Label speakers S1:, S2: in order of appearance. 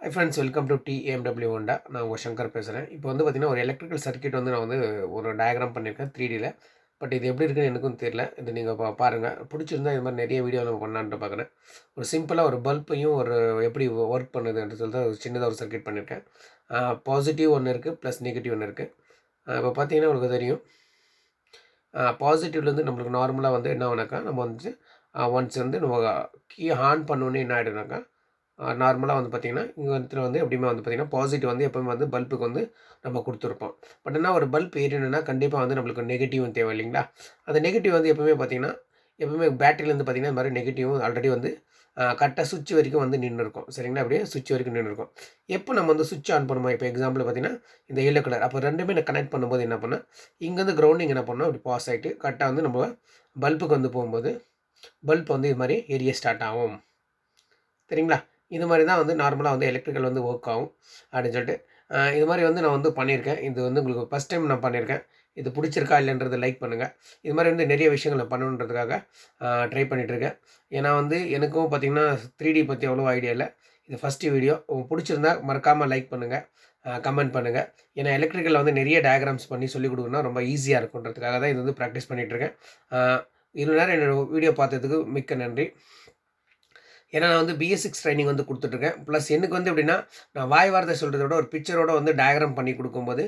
S1: Hi friends, welcome to DMW Honda. நான் உங்கள் சங்கர் பேசுகிறேன். இப்போ வந்து பார்த்திங்கன்னா, ஒரு எலக்ட்ரிக்கல் சர்க்யூட் வந்து நான் வந்து ஒரு டயக்ராம் பண்ணியிருக்கேன் 3Dயில். பட் இது எப்படி இருக்குன்னு எனக்கும் தெரியல. இது நீங்கள் பாருங்கள். பிடிச்சிருந்தா இது மாதிரி நிறைய வீடியோ நம்ம பண்ணலான்ட்டு பார்க்குறேன். ஒரு சிம்பிளாக ஒரு பல்பையும் ஒரு எப்படி ஒர்க் பண்ணுதுன்ற சொல்லிட்டு ஒரு சின்னதாக ஒரு சர்க்யூட் பண்ணியிருக்கேன். பாசிட்டிவ் ஒன்று இருக்குது, ப்ளஸ் நெகட்டிவ் ஒன்று இருக்குது. இப்போ பார்த்தீங்கன்னா உங்களுக்கு தெரியும், பாசிட்டிவ்லேருந்து நம்மளுக்கு நார்மலாக வந்து என்ன ஆகுனாக்கா, நம்ம வந்து ஒன்ஸ் வந்து நம்ம கீ ஆன் பண்ணோன்னே என்ன ஆகிடுனாக்கா, நார்மலாக வந்து பார்த்திங்கன்னா, இங்கே வந்து எப்படியுமே வந்து பார்த்திங்கன்னா, பாசிட்டிவ் வந்து எப்போவுமே வந்து பல்புக்கு வந்து நம்ம கொடுத்துருப்போம். பட் என்ன ஒரு பல்ப் எரியணும்னா கண்டிப்பாக வந்து நம்மளுக்கு நெகட்டிவும் தேவை இல்லைங்களா? அந்த நெகட்டிவ் வந்து எப்போவுமே பார்த்திங்கன்னா, எப்போவுமே பேட்டரியிலேருந்து பார்த்திங்கன்னா இந்த மாதிரி நெகட்டிவும் ஆல்ரெடி வந்து கரெக்டாக சுவிட்ச் வரைக்கும் வந்து நின்று இருக்கும். சரிங்களா? அப்படியே சுவிட்ச் வரைக்கும் நின்று இருக்கும். எப்போ நம்ம வந்து சுவிட்ச் ஆன் பண்ணுமோ, இப்போ எக்ஸாம்பிள் பார்த்திங்கன்னா இந்த எல்லோ கலர், அப்போ ரெண்டுமே நான் கனெக்ட் பண்ணும்போது என்ன பண்ணேன், இங்கேருந்து கிரவுண்டிங் என்ன பண்ணோம், அப்படி பாஸ் ஆகிட்டு கரெக்டாக வந்து நம்ம பல்புக்கு வந்து போகும்போது பல்ப் வந்து இது மாதிரி எரிய ஸ்டார்ட் ஆகும். சரிங்களா? இது மாதிரி தான் வந்து நார்மலாக வந்து எலக்ட்ரிக்கல் வந்து ஒர்க் ஆகும் அப்படின்னு சொல்லிட்டு இது மாதிரி வந்து நான் வந்து பண்ணியிருக்கேன். இது வந்து உங்களுக்கு ஃபஸ்ட் டைம் நான் பண்ணியிருக்கேன். இது பிடிச்சிருக்கா இல்லைன்றதை லைக் பண்ணுங்கள். இது மாதிரி வந்து நிறைய விஷயங்கள் நான் பண்ணணுன்றதுக்காக ட்ரை பண்ணிகிட்ருக்கேன். ஏன்னா வந்து எனக்கும் பார்த்திங்கன்னா 3D பற்றி அவ்வளோ ஐடியா இல்லை. இது ஃபஸ்ட்டு வீடியோ. உங்களுக்கு பிடிச்சிருந்தா மறக்காமல் லைக் பண்ணுங்கள், கமெண்ட் பண்ணுங்கள். ஏன்னா எலக்ட்ரிக்கலில் வந்து நிறைய டயக்ராம்ஸ் பண்ணி சொல்லிக் கொடுக்கணும்னா ரொம்ப ஈஸியாக இருக்குன்றதுக்காக தான் இது வந்து ப்ராக்டிஸ் பண்ணிகிட்ருக்கேன். இவ்வளோ நேரம் என்னோடய வீடியோ பார்த்ததுக்கு மிக்க நன்றி. ஏன்னா நான் வந்து BS6 ட்ரைனிங் வந்து கொடுத்துட்ருக்கேன். ப்ளஸ் எனக்கு வந்து எப்படின்னா, நான் வாய் வார்த்தை சொல்கிறத விட ஒரு பிக்சரோட வந்து டயக்ராம் பண்ணி கொடுக்கும்போது